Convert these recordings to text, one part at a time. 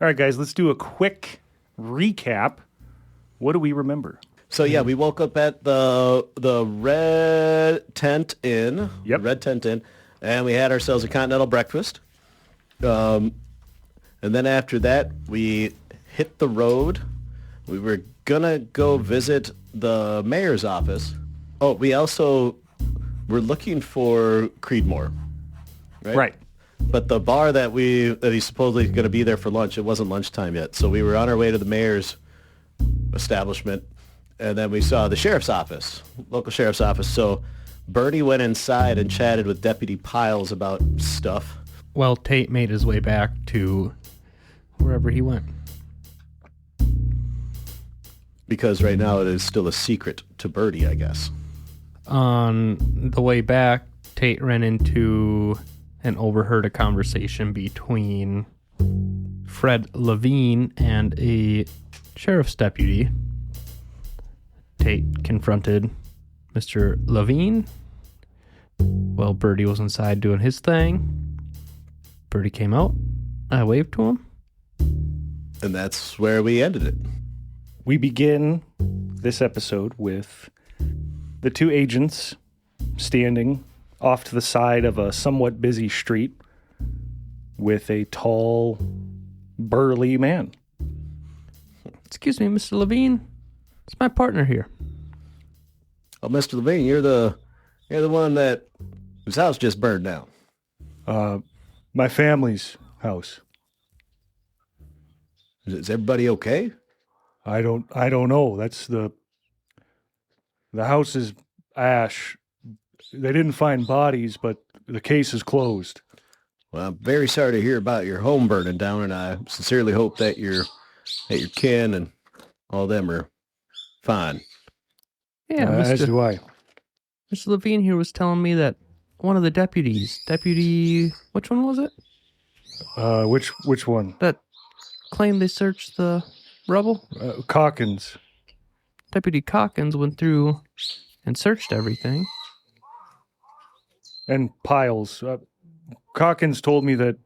All right, guys, let's do a quick recap. What do we remember? So, yeah, we woke up at the Red Tent Inn. Yep. Red Tent Inn. And we had ourselves a continental breakfast. And then after that, we hit the road. We were going to go visit the mayor's office. Oh, we also were looking for Creedmoor. Right. But the bar that he's supposedly going to be there for lunch, it wasn't lunchtime yet. So we were on our way to the mayor's establishment, and then we saw the sheriff's office, local sheriff's office. So Birdie went inside and chatted with Deputy Piles about stuff. Well, Tate made his way back to wherever he went. Because right now it is still a secret to Birdie, I guess. On the way back, Tate ran into and overheard a conversation between Fred Lavine and a sheriff's deputy. Tate confronted Mr. Lavine. Well, Birdie was inside doing his thing. Birdie came out. I waved to him. And that's where we ended it. We begin this episode with the two agents standing off to the side of a somewhat busy street with a tall, burly man. Excuse me, Mr. Lavine. It's my partner here. Oh, Mr. Lavine, you're the one whose house just burned down. My family's house. Is everybody okay? I don't know. That's the house is ash. They didn't find bodies, but the case is closed. Well, I'm very sorry to hear about your home burning down, and I sincerely hope that your kin and all them are fine. Yeah, as do I. Mr. Lavine here was telling me that one of the deputies, which one was it? Which one? That claimed they searched the rubble? Calkins. Deputy Calkins went through and searched everything. And Piles. Calkins told me that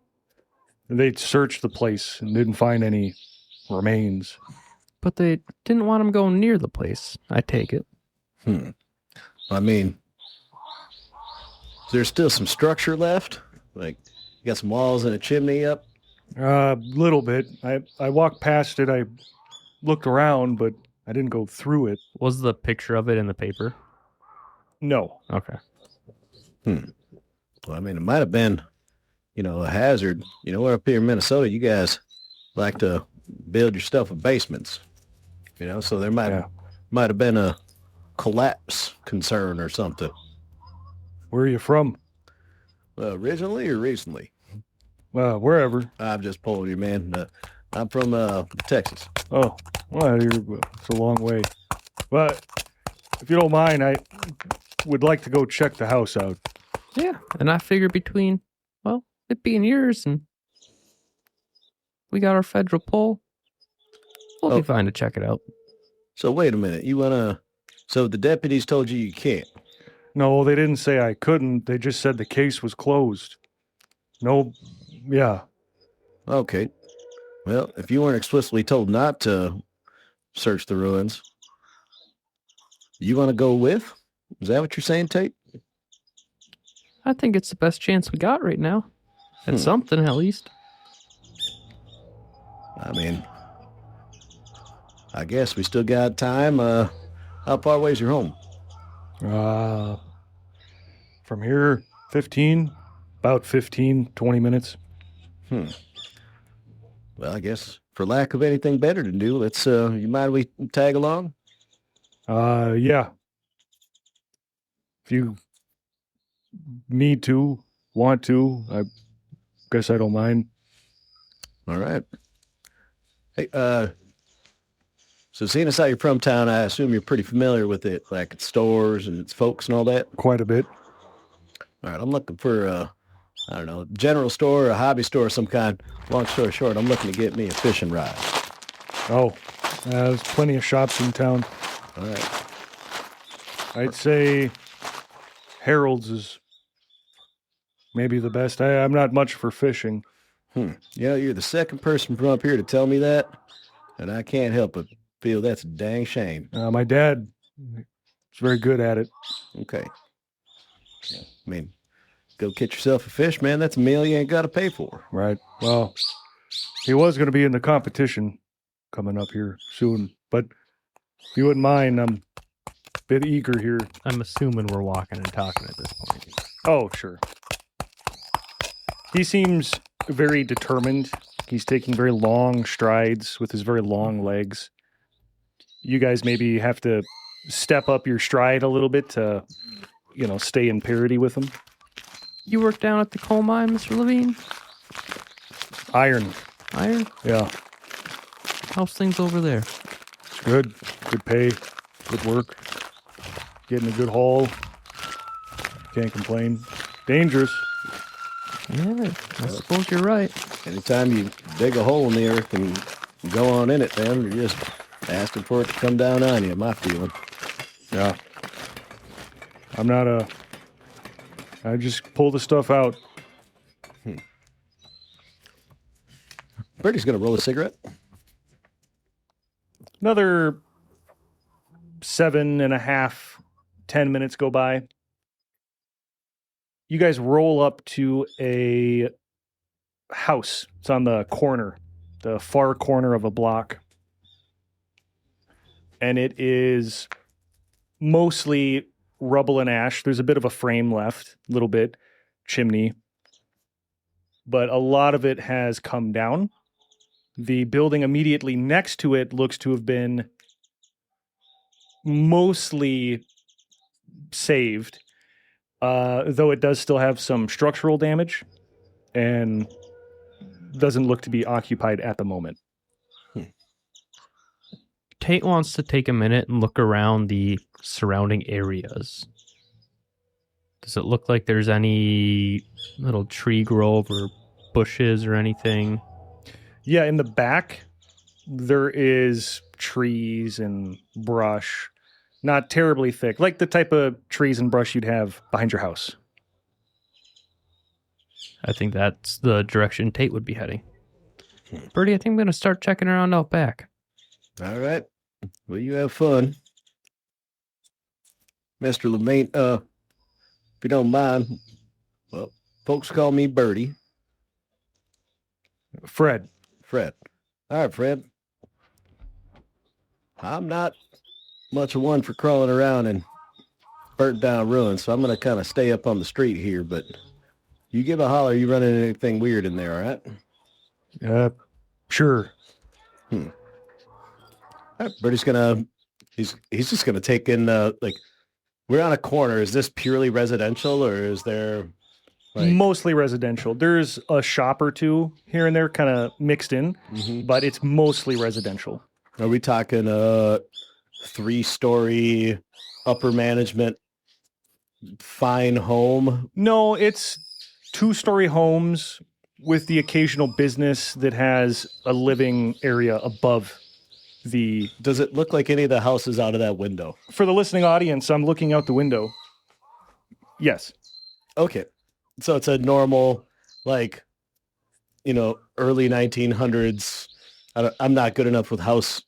they'd searched the place and didn't find any remains. But they didn't want him going near the place, I take it. I mean, there's still some structure left? Like, you got some walls and a chimney up? Little bit. I walked past it. I looked around, but I didn't go through it. Was the picture of it in the paper? No. Okay. Well, I mean, it might have been, a hazard. We're up here in Minnesota. You guys like to build your stuff with basements. So there might have been a collapse concern or something. Where are you from? Originally or recently? Wherever. I'm just pulling you, man. I'm from Texas. Oh, well, it's a long way. But if you don't mind, I would like to go check the house out. Yeah, and I figure between, it being yours and we got our federal pull, we'll be fine to check it out. So wait a minute. So the deputies told you can't? No, they didn't say I couldn't. They just said the case was closed. No, yeah. Okay. Well, if you weren't explicitly told not to search the ruins, you want to go with? Is that what you're saying, Tate? I think it's the best chance we got right now. At something, at least. I mean, I guess we still got time. How far away is your home? From here, about 15, 20 minutes. Well, I guess for lack of anything better to do, let's, you mind we tag along? Yeah. If you need to, want to, I guess I don't mind. All right. Hey, so seeing as how you're from town, I assume you're pretty familiar with it, like its stores and its folks and all that. Quite a bit. All right, I'm looking for I don't know, general store or a hobby store of some kind. Long story short, I'm looking to get me a fishing rod. Oh, there's plenty of shops in town. All right. I'd say Harold's is maybe the best. I'm not much for fishing. Yeah, you're the second person from up here to tell me that, and I can't help but feel that's a dang shame. My dad is very good at it. Okay. Yeah, I mean, go catch yourself a fish, man. That's a meal you ain't got to pay for. Right. Well, he was going to be in the competition coming up here soon, but if you wouldn't mind, I'm a bit eager here. I'm assuming we're walking and talking at this point. Oh, sure. He seems very determined. He's taking very long strides with his very long legs. You guys maybe have to step up your stride a little bit to, stay in parity with him. You work down at the coal mine, Mr. Lavine? Iron. Iron? Yeah. How's things over there? It's good. Good pay. Good work. Getting a good haul. Can't complain. Dangerous. Yeah, I suppose you're right. Anytime you dig a hole in the earth and go on in it, man, you're just asking for it to come down on you, my feeling. Yeah. I just pull the stuff out. Birdie's going to roll a cigarette. Another 7.5, 10 minutes go by. You guys roll up to a house. It's on the corner, the far corner of a block. And it is mostly rubble and ash. There's a bit of a frame left, a little bit, chimney. But a lot of it has come down. The building immediately next to it looks to have been mostly saved, though it does still have some structural damage and doesn't look to be occupied at the moment. Tate wants to take a minute and look around the surrounding areas. Does it look like there's any little tree grove or bushes or anything? Yeah, in the back, there is trees and brush. Not terribly thick, like the type of trees and brush you'd have behind your house. I think that's the direction Tate would be heading. Birdie, I think I'm going to start checking around out back. All right. Well, you have fun. Mr. Lavine, if you don't mind, well, folks call me Birdie. Fred. Fred. All right, Fred. I'm not much of one for crawling around in burnt down ruins, so I'm going to kind of stay up on the street here, but you give a holler, you run into anything weird in there, all right? Sure. All right, Birdie's gonna, he's just gonna take in, we're on a corner. Is this purely residential, or is there mostly residential? There's a shop or two here and there kind of mixed in, but it's mostly residential. Are we talking 3-story upper management fine home? No, it's 2-story homes with the occasional business that has a living area above the... Does it look like any of the houses out of that window? For the listening audience, I'm looking out the window. Yes. Okay. So it's a normal, early 1900s. I'm not good enough with house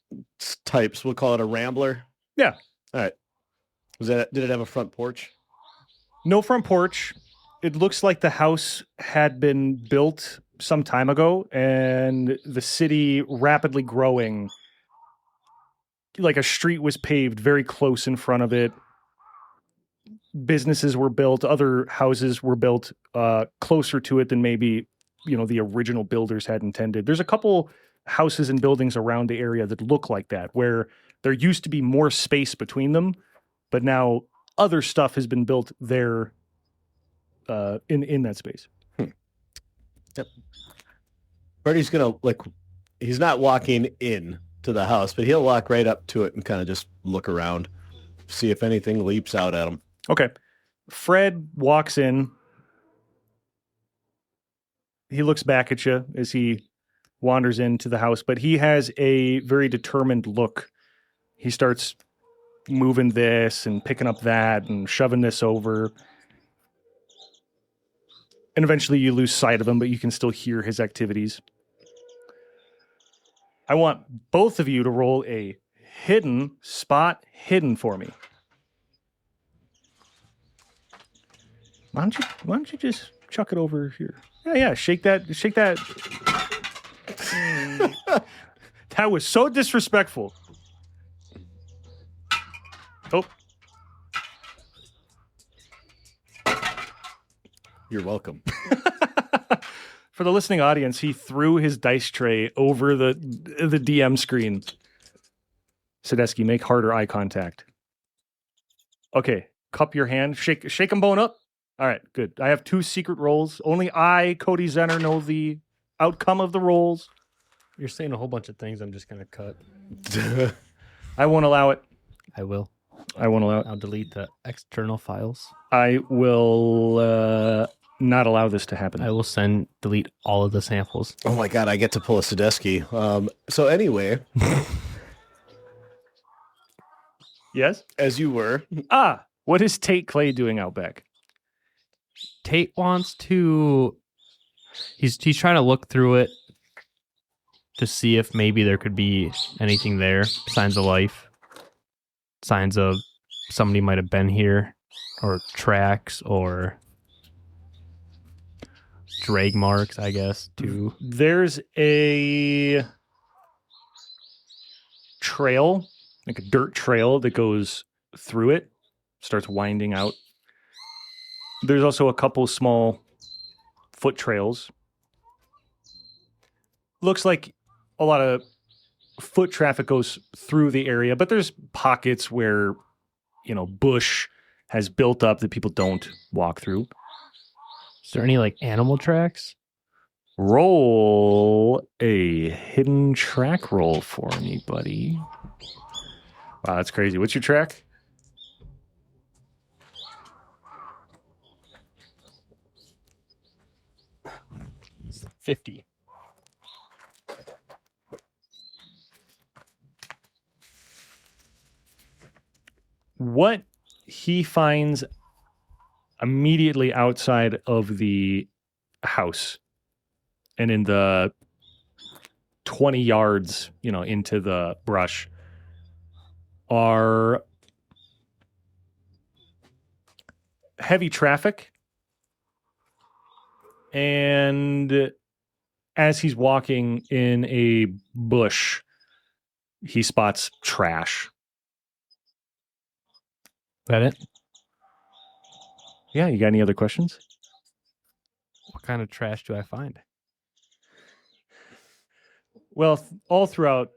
types. We'll call it a rambler. Yeah. All right. Did it have a front porch? No front porch. It looks like the house had been built some time ago, and the city rapidly growing. Like a street was paved very close in front of it. Businesses were built. Other houses were built closer to it than maybe, the original builders had intended. There's a couple houses and buildings around the area that look like that, where there used to be more space between them, but now other stuff has been built there in that space. Yep. Birdie's gonna he's not walking in to the house, but he'll walk right up to it and kind of just look around, see if anything leaps out at him. Okay. Fred walks in. He looks back at you as he wanders into the house, but he has a very determined look. He starts moving this and picking up that and shoving this over. And eventually you lose sight of him, but you can still hear his activities. I want both of you to roll a spot hidden for me. Why don't you just chuck it over here? Yeah, shake that. That was so disrespectful. Oh. You're welcome. For the listening audience, he threw his dice tray over the DM screen. Sedesky, make harder eye contact. Okay, cup your hand. Shake them bone up. All right, good. I have 2 secret rolls. Only I, Cody Zenner, know the outcome of the rolls. You're saying a whole bunch of things I'm just going to cut. I won't allow it. I will. I won't allow it. I'll delete the external files. I will not allow this to happen. I will delete all of the samples. Oh my god, I get to pull a Sedesky. So anyway. Yes? As you were. What is Tate Clay doing out back? Tate wants to... He's trying to look through it to see if maybe there could be anything there. Signs of life. Signs of somebody might have been here. Or tracks or... drag marks, I guess, too. There's a trail, like a dirt trail that goes through it, starts winding out. There's also a couple small foot trails. Looks like a lot of foot traffic goes through the area, but there's pockets where, bush has built up that people don't walk through. Is there any animal tracks? Roll a hidden track roll for me, buddy. Wow, that's crazy. What's your track? 50. What he finds immediately outside of the house and in the 20 yards, into the brush are heavy traffic. And as he's walking in a bush, he spots trash. That it? Yeah, you got any other questions? What kind of trash do I find? Well, all throughout,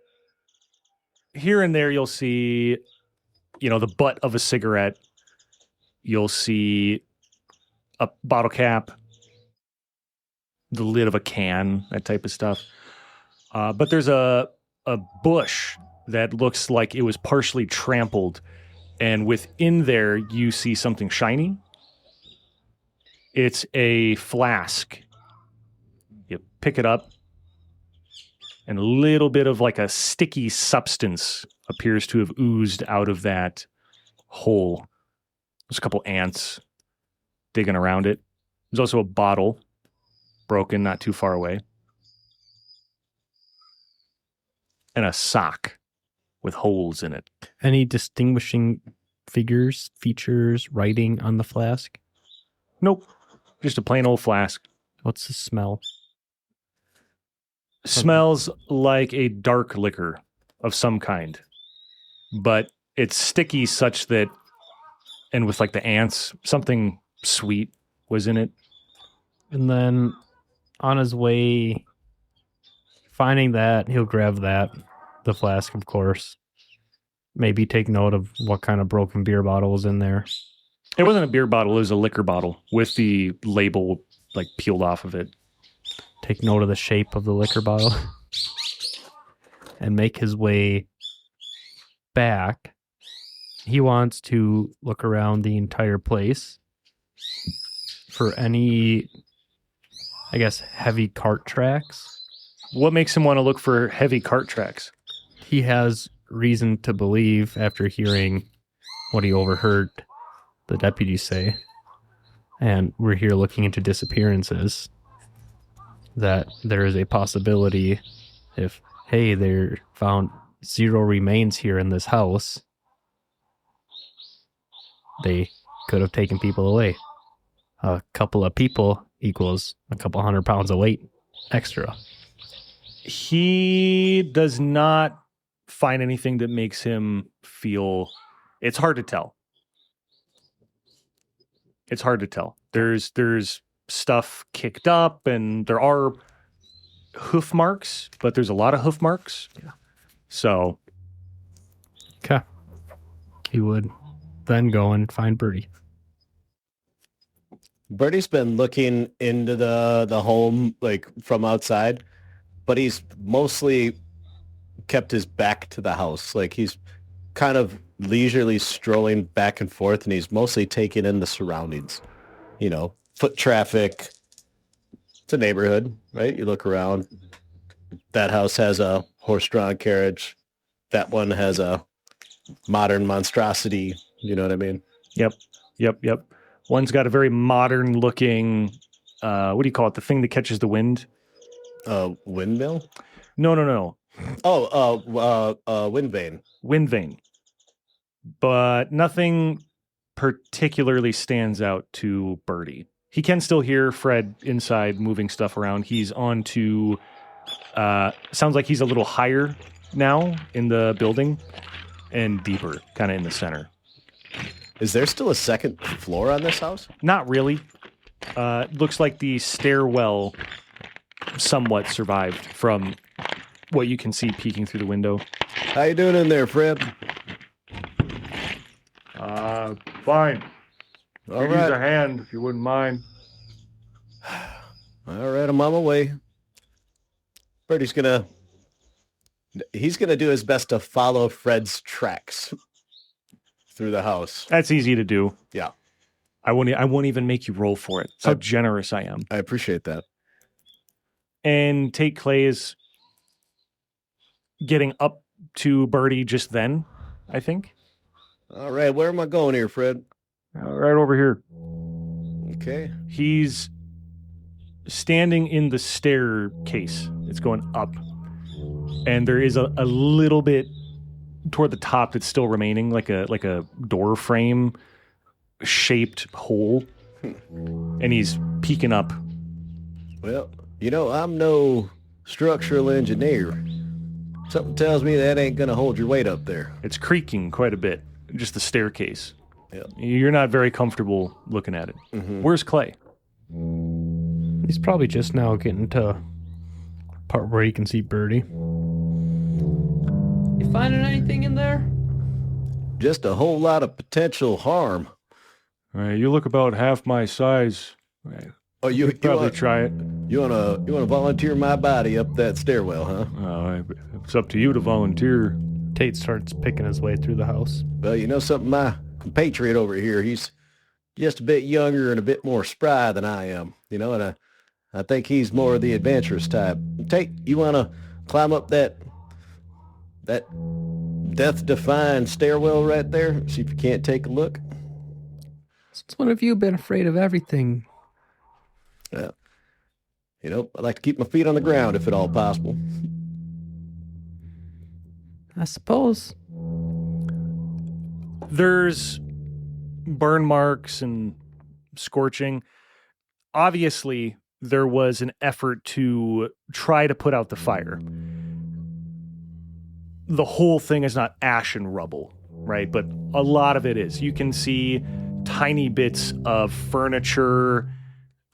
here and there, you'll see, the butt of a cigarette. You'll see a bottle cap, the lid of a can, that type of stuff. But there's a bush that looks like it was partially trampled. And within there, you see something shiny. It's a flask. You pick it up, and a little bit of a sticky substance appears to have oozed out of that hole. There's a couple ants digging around it. There's also a bottle, broken, not too far away. And a sock with holes in it. Any distinguishing features, writing on the flask? Nope. Just a plain old flask. What's the smell? Smells like a dark liquor of some kind. But it's sticky such that, and with the ants, something sweet was in it. And then on his way Finding that, he'll grab that, the flask, of course. Maybe take note of what kind of broken beer bottle was in there. It wasn't a beer bottle, it was a liquor bottle with the label like peeled off of it. Take note of the shape of the liquor bottle. And make his way back. He wants to look around the entire place for any, I guess, heavy cart tracks. What makes him want to look for heavy cart tracks? He has reason to believe, after hearing what he overheard the deputy say, and we're here looking into disappearances, that there is a possibility if, hey, they're found 0 remains here in this house, they could have taken people away. A couple of people equals a couple 100 pounds of weight extra. He does not find anything that makes him feel... It's hard to tell. It's hard to tell. There's stuff kicked up, and there are hoof marks, but there's a lot of hoof marks. Yeah. So... Okay. He would then go and find Birdie. Birdie's been looking into the home, like, from outside, but he's mostly kept his back to the house. Like, he's kind of leisurely strolling back and forth, and he's mostly taking in the surroundings. You know, foot traffic. It's a neighborhood, right? You look around. That house has a horse-drawn carriage. That one has a modern monstrosity. You know what I mean? Yep. One's got a very modern-looking, what do you call it? The thing that catches the wind? Windmill? No. Wind vane. Wind vane. But nothing particularly stands out to Birdie. He can still hear Fred inside moving stuff around. He's on to, sounds like he's a little higher now in the building and deeper, kind of in the center. Is there still a second floor on this house? Not really. Looks like the stairwell somewhat survived from what you can see peeking through the window. How you doing in there, Fred? Fine. All right. a hand if you wouldn't mind. All right, I'm on my way. Birdie's he's gonna do his best to follow Fred's tracks through the house. That's easy to do. Yeah. I won't even make you roll for it. That's how generous I am. I appreciate that. And Tate Clay is getting up to Birdie just then, I think. All right, where am I going here, Fred? Right over here. Okay. He's standing in the staircase. It's going up. And there is a little bit toward the top that's still remaining, like a door frame shaped hole. And he's peeking up. Well, you know, I'm no structural engineer. Something tells me that ain't gonna hold your weight up there. It's creaking quite a bit, just the staircase. Yeah. You're not very comfortable looking at it. Mm-hmm. Where's Clay? He's probably just now getting to part where he can see Birdie. You finding anything in there? Just a whole lot of potential harm. All right, you look about half my size. Right. Oh, you Probably try it. You wanna volunteer my body up that stairwell, huh? It's up to you to volunteer. Tate starts picking his way through the house. Well, you know something, my compatriot over here, he's just a bit younger and a bit more spry than I am, you know, and I think he's more of the adventurous type. Tate, you want to climb up that death-defying stairwell right there? See if you can't take a look. Since when have you been afraid of everything? Well, you know, I like to keep my feet on the ground if at all possible. I suppose. There's burn marks and scorching. Obviously, there was an effort to try to put out the fire. The whole thing is not ash and rubble, right? But a lot of it is. You can see tiny bits of furniture,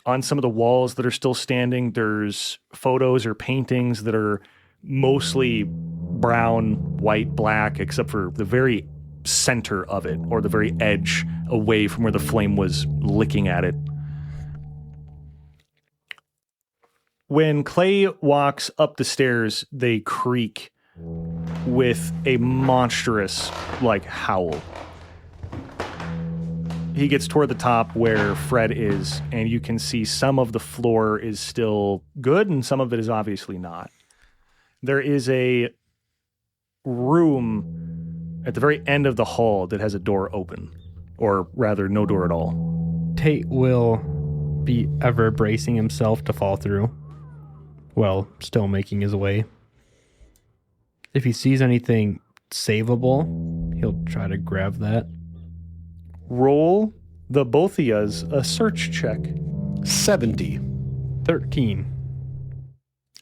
On some of the walls that are still standing, there's photos or paintings that are mostly brown, white, black, except for the very center of it, or the very edge away from where the flame was licking at it. When Clay walks up the stairs, they creak with a monstrous, howl. He gets toward the top where Fred is, and you can see some of the floor is still good, and some of it is obviously not. There is a room at the very end of the hall that has a door open, or rather, no door at all. Tate will be ever bracing himself to fall through, while still making his way. If he sees anything savable, he'll try to grab that. Roll the both of yous a search check. 70. 13.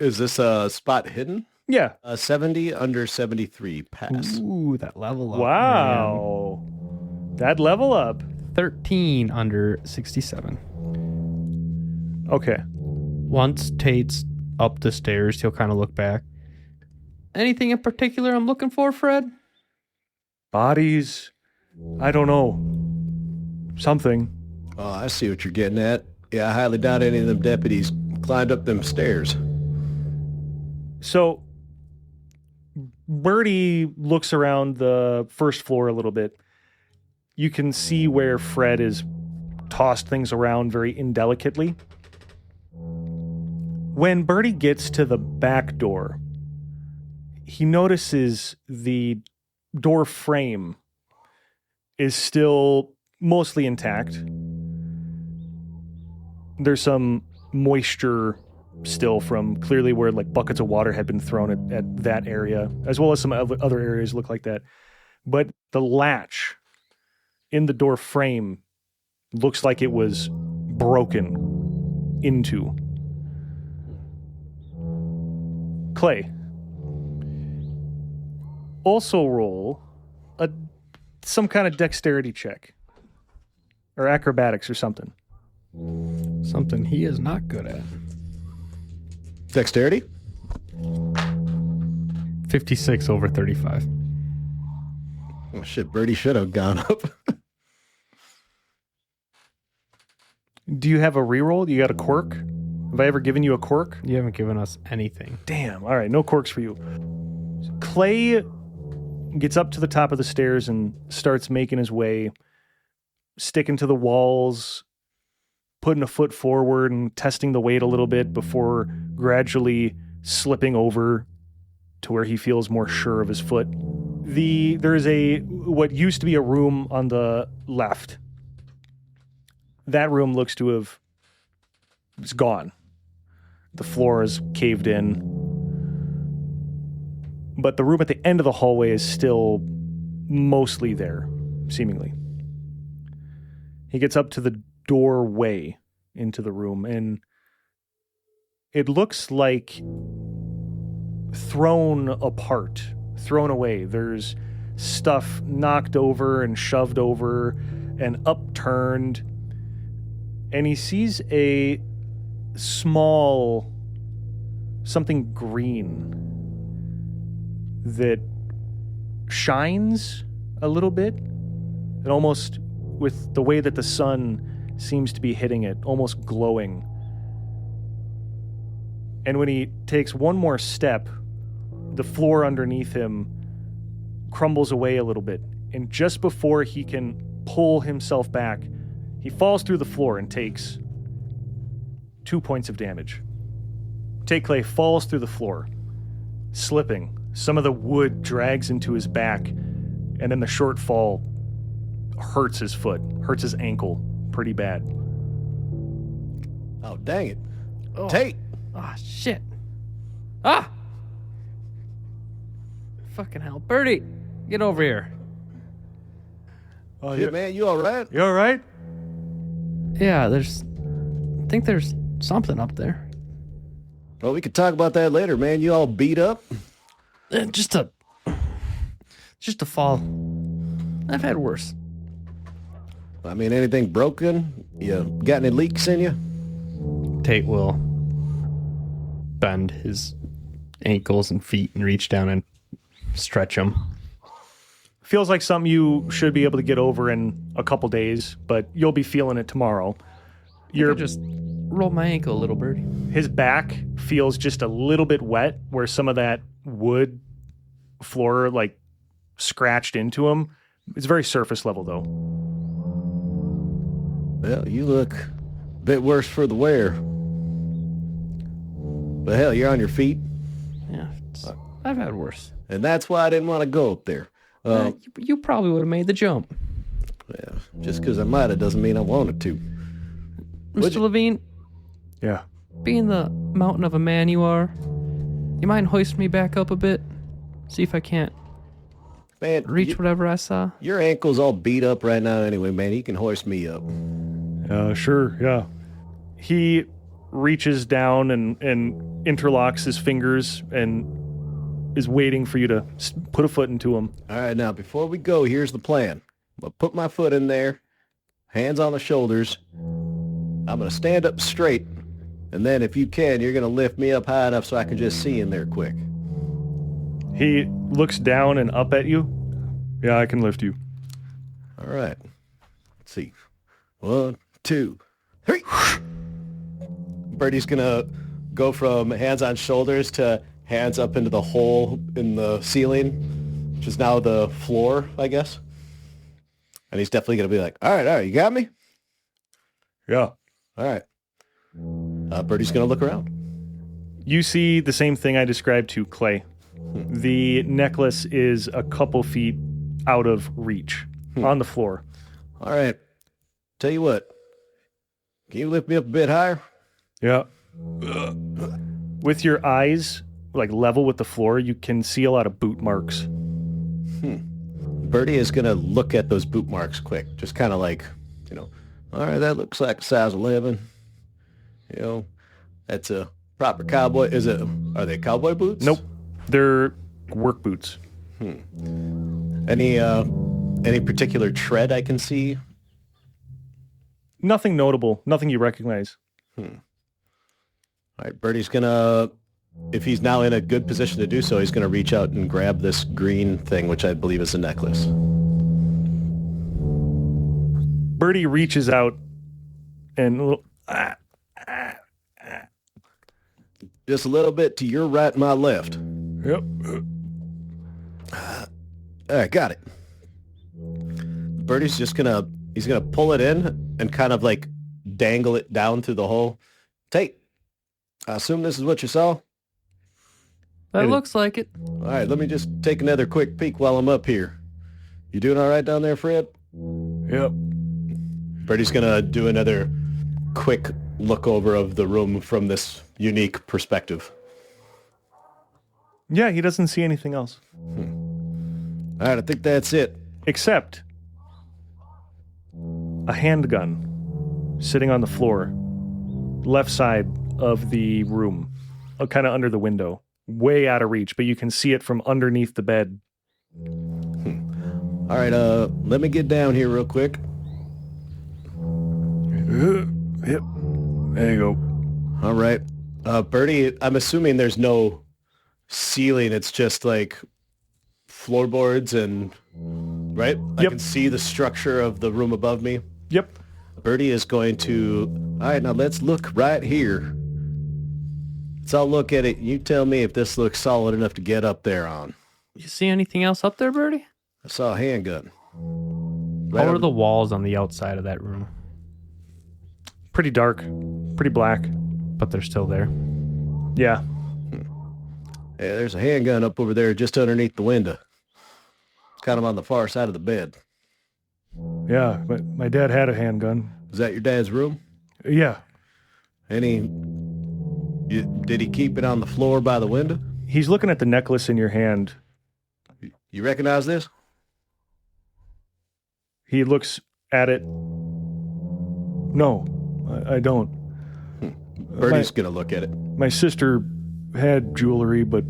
Is this a spot hidden? Yeah. 70 under 73. Pass. Ooh, that level up. Wow. That level up. 13 under 67. Okay. Once Tate's up the stairs, he'll kind of look back. Anything in particular I'm looking for, Fred? Bodies. I don't know. Something. Oh, I see what you're getting at. Yeah, I highly doubt any of them deputies climbed up them stairs. So, Birdie looks around the first floor a little bit. You can see where Fred has tossed things around very indelicately. When Birdie gets to the back door, he notices the door frame is still mostly intact. There's some moisture still from clearly where buckets of water had been thrown at that area, as well as some other areas look like that. But the latch in the door frame looks like it was broken into. Clay, also roll some kind of dexterity check or acrobatics or something. Something he is not good at. Dexterity? 56 over 35. Oh, shit, Birdie should have gone up. Do you have a reroll? You got a quirk? Have I ever given you a quirk? You haven't given us anything. Damn. All right, no quirks for you. Clay gets up to the top of the stairs and starts making his way, sticking to the walls, putting a foot forward and testing the weight a little bit before gradually slipping over to where he feels more sure of his foot. There's what used to be a room on the left. That room looks to have, it's gone. The floor is caved in. But the room at the end of the hallway is still mostly there, seemingly. He gets up to the doorway into the room, and it looks like thrown apart, thrown away. There's stuff knocked over and shoved over and upturned, and he sees a small something green that shines a little bit, and almost with the way that the sun seems to be hitting it, almost glowing. And when he takes one more step, the floor underneath him crumbles away a little bit. And just before he can pull himself back, he falls through the floor and takes 2 points of damage. Tate Clay falls through the floor, slipping. Some of the wood drags into his back, and then the short fall hurts his foot, hurts his ankle pretty bad. Oh, dang it. Oh. Tate! Ah, shit. Ah! Fucking hell. Birdie, get over here. Oh, shit, man, you all right? You all right? Yeah, I think there's something up there. Well, we could talk about that later, man. You all beat up? Just a fall. I've had worse. I mean, anything broken? You got any leaks in you? Tate will bend his ankles and feet and reach down and stretch them. Feels like something you should be able to get over in a couple days, but you'll be feeling it tomorrow. You're just roll my ankle a little, Birdie. His back feels just a little bit wet, where some of that wood floor like scratched into him. It's very surface level though. Well, you look a bit worse for the wear. But hell, you're on your feet. Yeah, I've had worse. And that's why I didn't want to go up there. You probably would have made the jump. Yeah, just because I might have doesn't mean I wanted to. Mr. Lavine, Yeah. being the mountain of a man you are, you mind hoist me back up a bit? See if I can't Man, reach whatever I saw. your ankle's all beat up right now anyway, man. You can hoist me up. Sure, yeah. He reaches down and interlocks his fingers and is waiting for you to put a foot into him. All right, now, before we go, here's the plan. I'll put my foot in there, hands on the shoulders. I'm going to stand up straight, and then if you can, you're going to lift me up high enough so I can just see in there quick. He looks down and up at you. Yeah, I can lift you. All right. Let's see. 1, 2, 3. Birdie's going to go from hands on shoulders to hands up into the hole in the ceiling, which is now the floor, I guess. And he's definitely going to be like, all right, you got me? Yeah. All right. Birdie's going to look around. You see the same thing I described to Clay. The necklace is a couple feet out of reach on the floor. All right. Tell you what. Can you lift me up a bit higher? Yeah. With your eyes like level with the floor, you can see a lot of boot marks. Birdie is going to look at those boot marks quick. Just kind of like, all right, that looks like a size 11. That's a proper cowboy. Are they cowboy boots? Nope. They're work boots. Any particular tread I can see? Nothing notable. Nothing you recognize. All right, Birdie's going to, if he's now in a good position to do so, he's going to reach out and grab this green thing, which I believe is a necklace. Birdie reaches out and a little, Just a little bit to your right and my left. Yep. All right, got it. Birdie's just he's gonna pull it in and kind of like dangle it down through the hole. Tate, I assume this is what you saw? That looks like it. All right, let me just take another quick peek while I'm up here. You doing all right down there, Fred? Yep. Birdie's gonna do another quick look over of the room from this unique perspective. Yeah, he doesn't see anything else. All right, I think that's it. Except a handgun sitting on the floor, left side of the room, kind of under the window, way out of reach, but you can see it from underneath the bed. All right, let me get down here real quick. Yep. There you go. All right. Birdie, I'm assuming there's no ceiling. It's just like floorboards and, right? I Yep. can see the structure of the room above me. Yep. Birdie is going to, all right, now let's look right here. Let's all look at it. You tell me if this looks solid enough to get up there on. You see anything else up there, Birdie? I saw a handgun. How are the walls on the outside of that room? Pretty dark. Pretty black. But they're still there. Yeah. Yeah, there's a handgun up over there just underneath the window. Kind of on the far side of the bed. Yeah. But my dad had a handgun. Is that your dad's room? Yeah. Did he keep it on the floor by the window? He's looking at the necklace in your hand. You recognize this? He looks at it. No, I don't. Birdie's going to look at it. My sister had jewelry, but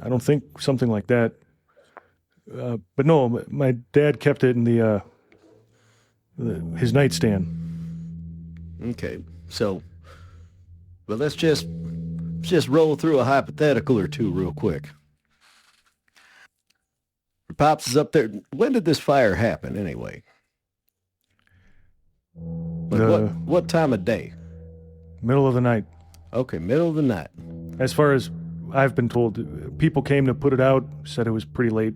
I don't think something like that. But no, my dad kept it in his nightstand. Okay, so, but let's just roll through a hypothetical or two real quick. Pops is up there. When did this fire happen, anyway? Like what time of day? Middle of the night. Okay, middle of the night. As far as I've been told, people came to put it out, said it was pretty late.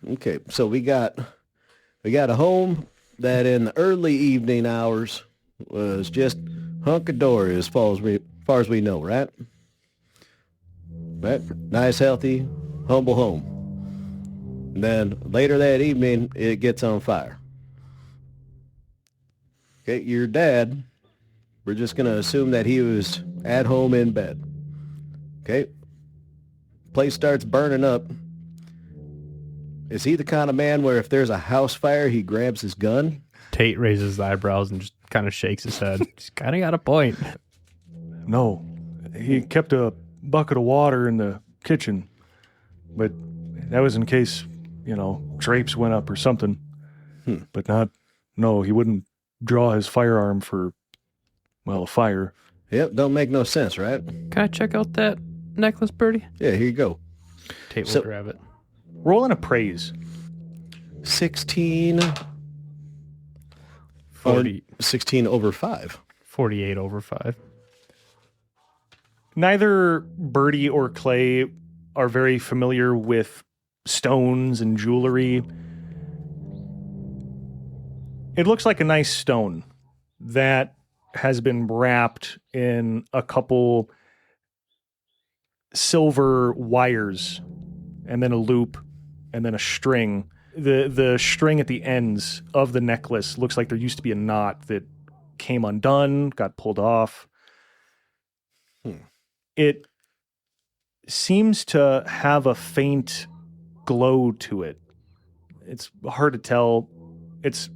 Okay, so we got a home that in the early evening hours was just hunky-dory as far as we know, right? Right? Nice, healthy, humble home. And then later that evening, it gets on fire. Okay, your dad, we're just going to assume that he was at home in bed. Okay, place starts burning up. Is he the kind of man where if there's a house fire, he grabs his gun? Tate raises his eyebrows and just kind of shakes his head. He's kind of got a point. No, he kept a bucket of water in the kitchen, but that was in case, drapes went up or something. But no, he wouldn't draw his firearm for, a fire. Yep, don't make no sense, right? Can I check out that necklace, Birdie? Yeah, here you go. Tate will grab it. Roll an appraise. 16. 16 over 5. 48 over 5. Neither Birdie or Clay are very familiar with stones and jewelry. It looks like a nice stone that has been wrapped in a couple silver wires and then a loop and then a string. The string at the ends of the necklace looks like there used to be a knot that came undone, got pulled off. It seems to have a faint glow to it. It's hard to tell. It's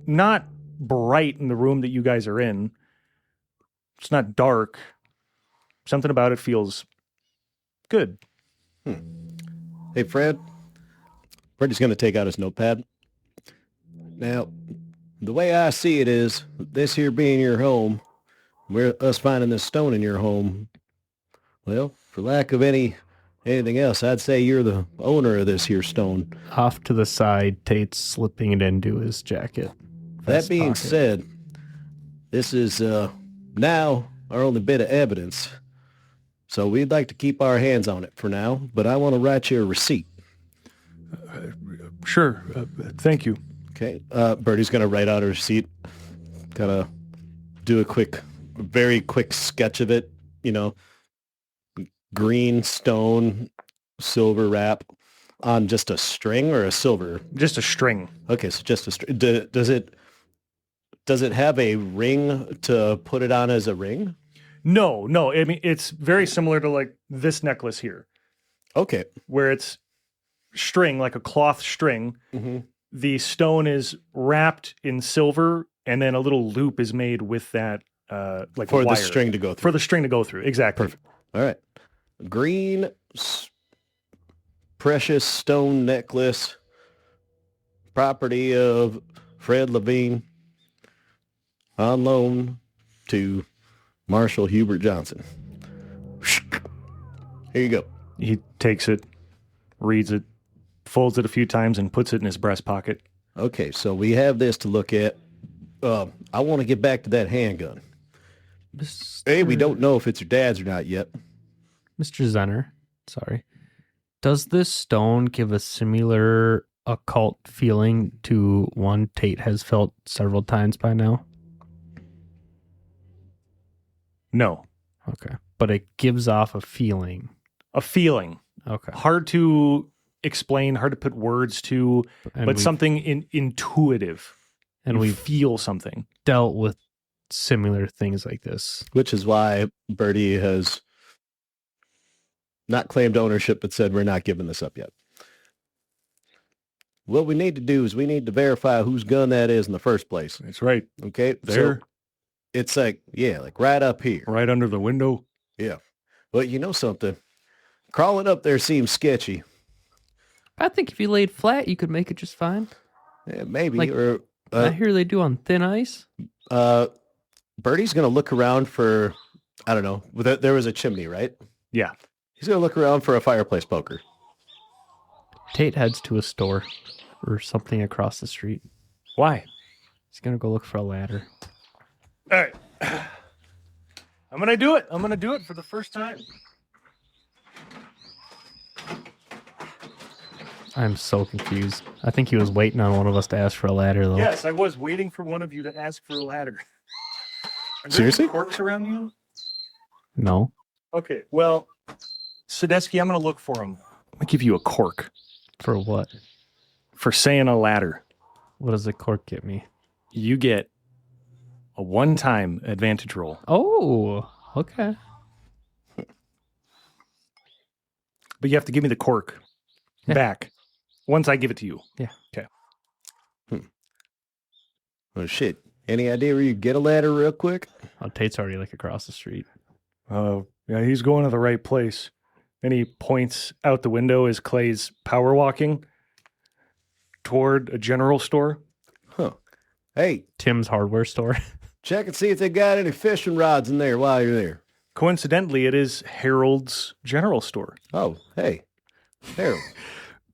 not bright in the room that you guys are in. It's not dark. Something about it feels good. Hey, Fred. Freddie's going to take out his notepad. Now, the way I see it is, this here being your home, us finding this stone in your home, well, for lack of anything else, I'd say you're the owner of this here stone. Off to the side, Tate's slipping it into his jacket. That being said, this is now our only bit of evidence. So we'd like to keep our hands on it for now, but I want to write you a receipt. Sure. Thank you. Okay. Birdie's going to write out a receipt, kind of do a very quick sketch of it, green stone, silver wrap on just a string or a silver? Just a string. Okay, so just a string. Does it have a ring to put it on as a ring? No. I mean, it's very similar to like this necklace here. Okay. Where it's string, like a cloth string. Mm-hmm. The stone is wrapped in silver, and then a little loop is made with that, like for wire. The string to go through. For the string to go through, exactly. Perfect. All right. Green, precious stone necklace, property of Fred Lavine, on loan to Marshal Hubert Johnson. Here you go. He takes it, reads it, folds it a few times, and puts it in his breast pocket. Okay, so we have this to look at. I want to get back to that handgun. Hey, we don't know if it's your dad's or not yet. Mr. Zenner, sorry. Does this stone give a similar occult feeling to one Tate has felt several times by now? No. Okay. But it gives off a feeling. A feeling. Okay. Hard to explain, hard to put words to, but something intuitive. And we feel something. Dealt with similar things like this. Which is why Birdie has not claimed ownership, but said we're not giving this up yet. What we need to do is we need to verify whose gun that is in the first place. That's right. Okay. There. So it's like right up here. Right under the window. Yeah. Well, you know something? Crawling up there seems sketchy. I think if you laid flat, you could make it just fine. Yeah, maybe. Like, or I hear they do on thin ice. Birdie's going to look around for, I don't know, there was a chimney, right? Yeah. He's going to look around for a fireplace poker. Tate heads to a store or something across the street. Why? He's going to go look for a ladder. All right. I'm going to do it. I'm going to do it for the first time. I'm so confused. I think he was waiting on one of us to ask for a ladder, though. Yes, I was waiting for one of you to ask for a ladder. Are there Seriously? corks around you? No. Okay, well, Sedesky, I'm going to look for him. I'm going to give you a cork For what? for saying a ladder. What does the cork get me? You get a one-time advantage roll. Oh, okay. But you have to give me the cork back once I give it to you. Yeah. Okay. Oh, shit. Any idea where you get a ladder real quick? Oh, Tate's already like across the street. Oh, yeah, he's going to the right place. And he points out the window as Clay's power walking toward a general store. Huh. Hey, Tim's hardware store. check and see if they got any fishing rods in there while you're there. Coincidentally, it is Harold's general store. Oh, hey. Harold.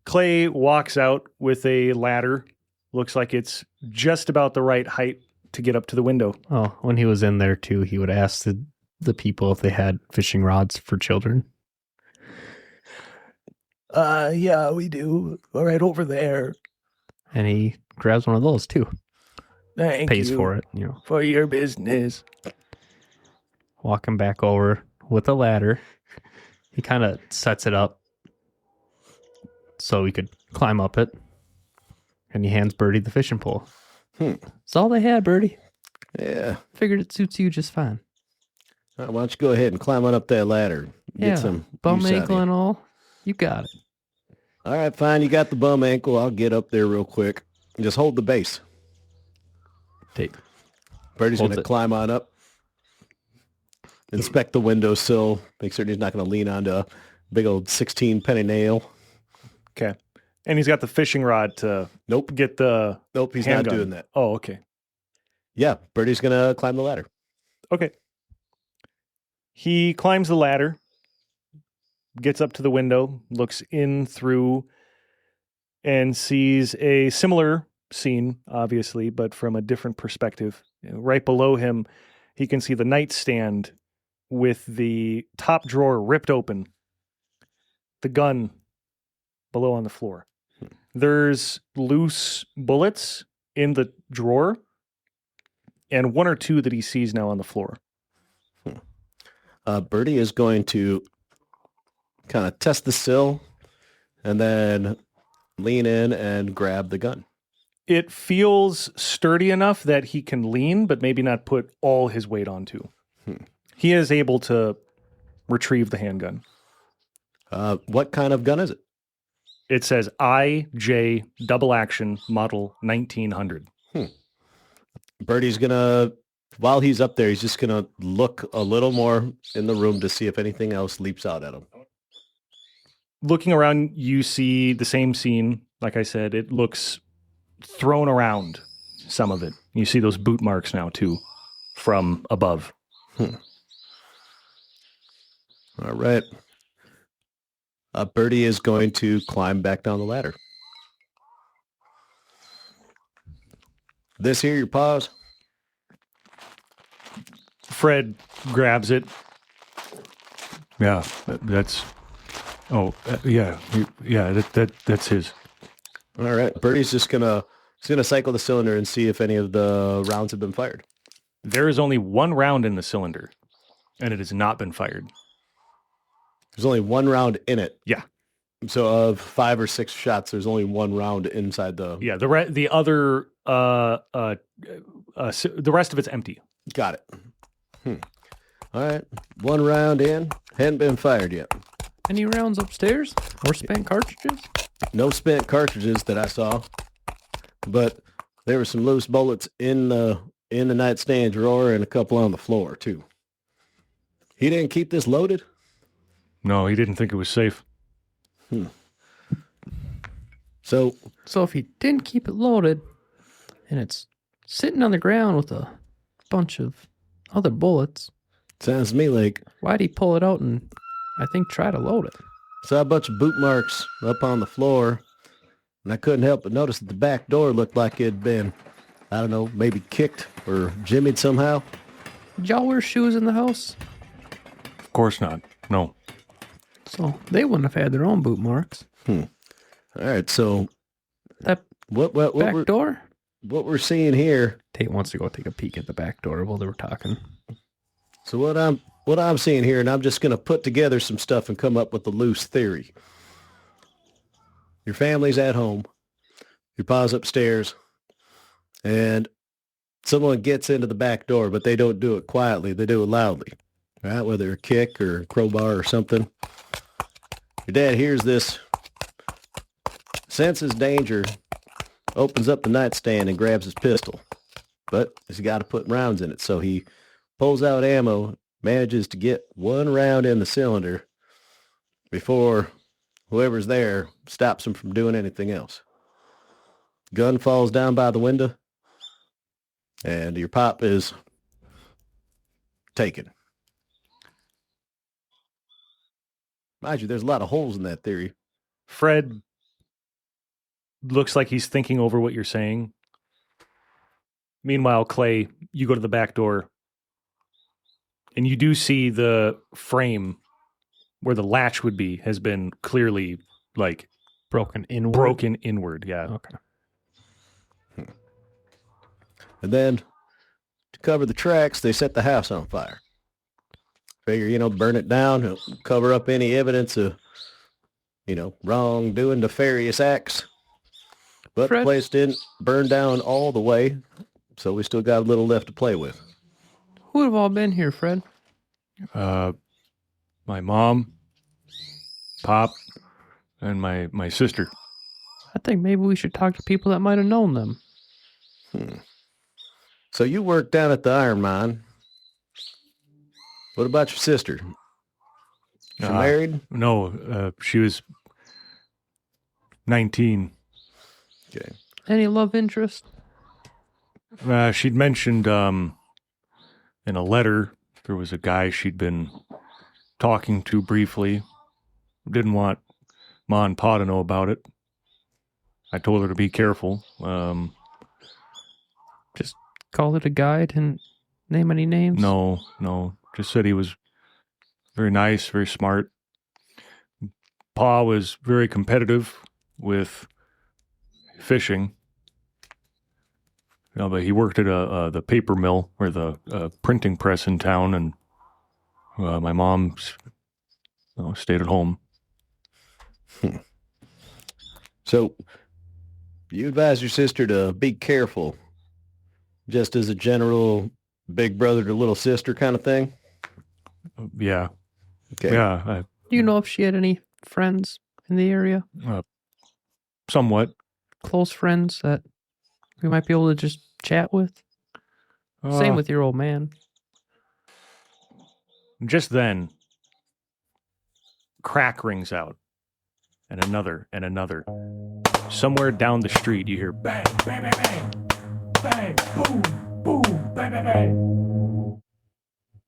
Clay walks out with a ladder. Looks like it's just about the right height to get up to the window. Oh, when he was in there, too, he would ask the people if they had fishing rods for children. Yeah, we do. Right over there. And he grabs one of those, too. Thank Pays you for it, you know. for your business. Walking back over with a ladder. He kind of sets it up so he could climb up it. And he hands Birdie the fishing pole. That's all they had, Birdie. Yeah. Figured it suits you just fine. All right, why don't you go ahead and climb on up that ladder. Get some bum use out of ankle you. and all. You got it. All right, fine. You got the bum ankle. I'll get up there real quick. Just hold the base. Tate. Birdie's going Holds to it. climb on up. Inspect the windowsill. Make certain he's not going to lean onto a big old 16 penny nail. Okay. And he's got the fishing rod to Nope. get the Nope, he's handgun. not doing that. Oh, okay. Yeah, Birdie's going to climb the ladder. Okay. He climbs the ladder, gets up to the window, looks in through, and sees a similar scene, obviously, but from a different perspective. Right below him, he can see the nightstand with the top drawer ripped open, the gun below on the floor. There's loose bullets in the drawer, and one or two that he sees now on the floor. Birdie is going to kind of test the sill and then lean in and grab the gun. It feels sturdy enough that he can lean, but maybe not put all his weight onto. He is able to retrieve the handgun. What kind of gun is it? It says IJ double action model 1900. Birdie's going to, while he's up there, he's just going to look a little more in the room to see if anything else leaps out at him. Looking around, you see the same scene. Like I said, it looks thrown around, some of it. You see those boot marks now, too, from above. All right. Birdie is going to climb back down the ladder. This here, your paws? Fred grabs it. Yeah, that's... Oh, yeah, that's his. All right. Birdie's just gonna cycle the cylinder and see if any of the rounds have been fired. There is only one round in the cylinder, and it has not been fired. There's only one round in it. Yeah. So of 5 or 6 shots, there's only one round inside the... Yeah, the rest of it's empty. Got it. All right. One round in. Hadn't been fired yet. Any rounds upstairs? Or spent cartridges? No spent cartridges that I saw. But there were some loose bullets in the nightstand drawer and a couple on the floor, too. He didn't keep this loaded? No, he didn't think it was safe. So if he didn't keep it loaded, and it's sitting on the ground with a bunch of Other bullets? Sounds to me like Why'd he pull it out and, I think, try to load it? saw a bunch of boot marks up on the floor, and I couldn't help but notice that the back door looked like it had been, I don't know, maybe kicked or jimmied somehow. Did y'all wear shoes in the house? Of course not. No. So they wouldn't have had their own boot marks. All right, so That what back door? what we're seeing here. Tate wants to go take a peek at the back door while they were talking. So what I'm seeing here, and I'm just going to put together some stuff and come up with a loose theory. Your family's at home. Your pa's upstairs. And someone gets into the back door, but they don't do it quietly. They do it loudly, right? Whether a kick or a crowbar or something. Your dad hears this, senses danger, opens up the nightstand and grabs his pistol. But he's got to put rounds in it, so he pulls out ammo, manages to get one round in the cylinder before whoever's there stops him from doing anything else. Gun falls down by the window, and your pop is taken. Mind you, there's a lot of holes in that theory. Fred looks like he's thinking over what you're saying. Meanwhile, Clay, you go to the back door, and you do see the frame where the latch would be has been clearly, like, Broken inward? Yeah. Okay. And then, to cover the tracks, they set the house on fire. Figure, burn it down, cover up any evidence of, wrongdoing, nefarious acts. But Fred? the place didn't burn down all the way, so we still got a little left to play with. Who would have all been here, Fred? My mom, Pop, and my sister. I think maybe we should talk to people that might have known them. So you work down at the iron mine. What about your sister? She married? No, she was 19. Okay. Any love interest? She'd mentioned in a letter there was a guy she'd been talking to briefly. Didn't want Ma and Pa to know about it. I told her to be careful. Just call it a guy. Didn't name any names? No. Just said he was very nice, very smart. Pa was very competitive with fishing. But he worked at the paper mill or the printing press in town, and my mom stayed at home. So you advise your sister to be careful, just as a general big brother to little sister kind of thing? Yeah. Okay. Yeah. Do you know if she had any friends in the area? Somewhat. Close friends that we might be able to just chat with? Same with your old man. Just then, crack rings out, and another, and another. Somewhere down the street, you hear bang, bang, bang, bang, bang, boom, boom, bang, bang, bang.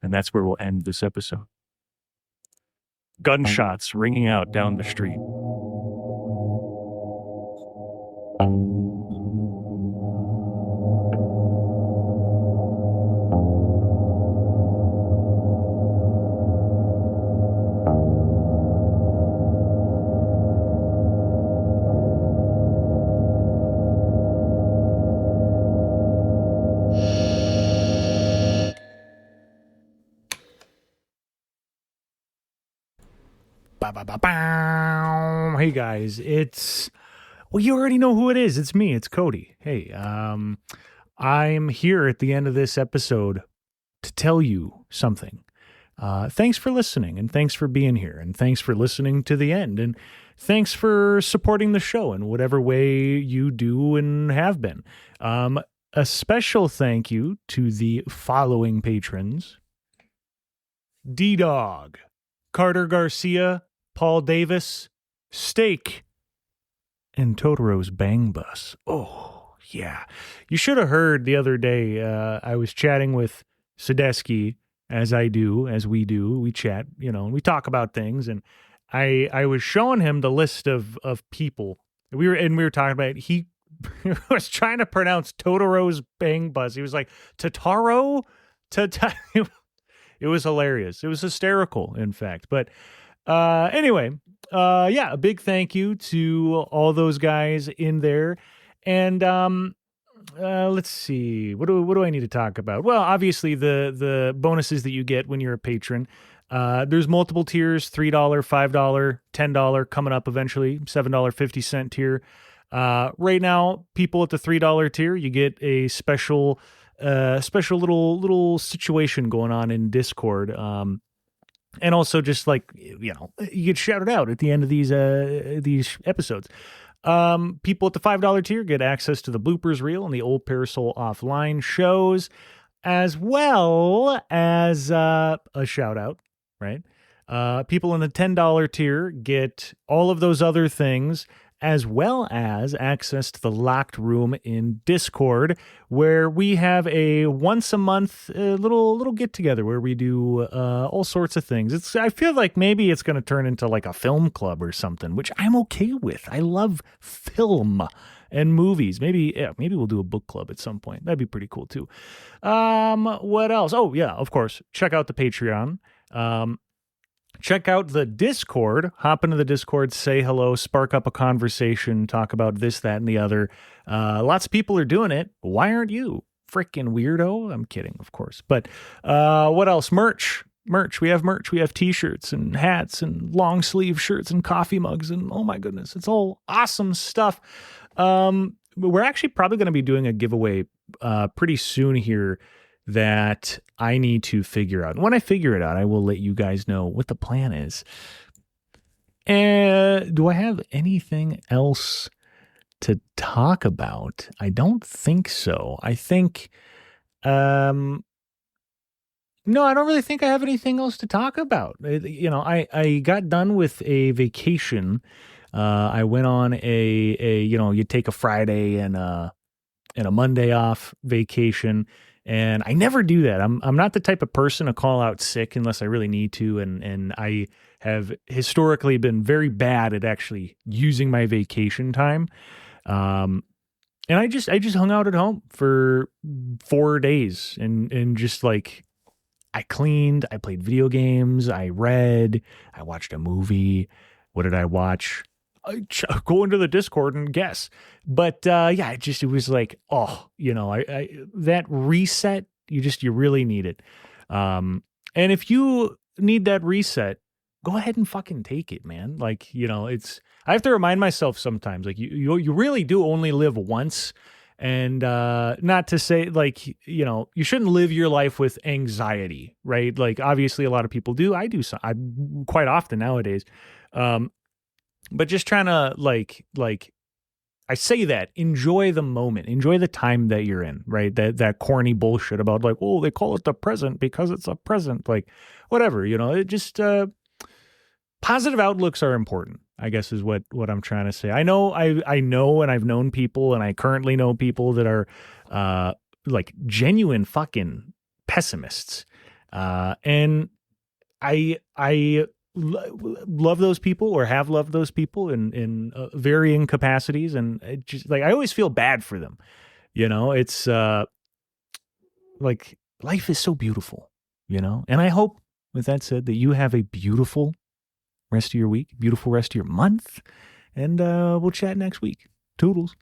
And that's where we'll end this episode. Gunshots ringing out down the street. Hey guys, you already know who it is. It's me. It's Cody. Hey, I'm here at the end of this episode to tell you something. Thanks for listening, and thanks for being here, and thanks for listening to the end, and thanks for supporting the show in whatever way you do and have been. A special thank you to the following patrons: D-Dog, Carter Garcia, Paul Davis, Steak, and Totoro's Bang Bus. Oh, yeah. You should have heard the other day, I was chatting with Sedesky, as we do, we chat, and we talk about things. And I was showing him the list of people. We were talking about it. He was trying to pronounce Totoro's Bang Bus. He was like, Totaro? It was hilarious. It was hysterical, in fact. But anyway, a big thank you to all those guys in there. And let's see. What do I need to talk about? Well, obviously the bonuses that you get when you're a patron. There's multiple tiers: $3, $5, $10 coming up eventually. $7.50 tier. Right now, people at the $3 tier, you get a special little situation going on in Discord. And also just like, you get shouted out at the end of these episodes. People at the $5 tier get access to the bloopers reel and the Old Parasol Offline shows, as well as a shout out, right? People in the $10 tier get all of those other things, as well as access to the locked room in Discord, where we have a once a month little get together where we do all sorts of things. I feel like maybe it's going to turn into like a film club or something, which I'm okay with. I love film and movies. Maybe we'll do a book club at some point. That'd be pretty cool too. What else? Oh yeah, of course. Check out the Patreon. Check out the Discord. Hop into the Discord, say hello, spark up a conversation, talk about this, that, and the other. Lots of people are doing it. Why aren't you? Freaking weirdo. I'm kidding, of course. But what else? Merch. We have merch. We have t-shirts and hats and long sleeve shirts and coffee mugs. And oh my goodness, it's all awesome stuff. We're actually probably going to be doing a giveaway pretty soon here that I need to figure out. And when I figure it out, I will let you guys know what the plan is. Do I have anything else to talk about? I don't think so. I think, no, I don't really think I have anything else to talk about. I got done with a vacation. I went on you take a Friday and a Monday off vacation. And I never do that. I'm not the type of person to call out sick unless I really need to. And I have historically been very bad at actually using my vacation time. And I just hung out at home for 4 days and just like, I cleaned, I played video games, I read, I watched a movie. What did I watch? Go into the Discord and guess. But it was like, that reset, you really need it. And if you need that reset, go ahead and fucking take it, man. Like, I have to remind myself sometimes, like you really do only live once. And not to say like, you shouldn't live your life with anxiety, right? Like obviously a lot of people do. I do quite often nowadays. But just trying to like I say that, enjoy the moment, enjoy the time that you're in, right? That corny bullshit about like, oh, they call it the present because it's a present, like whatever, it just positive outlooks are important, I guess is what I'm trying to say. I know, and I've known people, and I currently know people that are like genuine fucking pessimists, and I love those people or have loved those people in varying capacities, and it just like I always feel bad for them. It's like life is so beautiful, and I hope with that said that you have a beautiful rest of your week, beautiful rest of your month, and we'll chat next week. Toodles.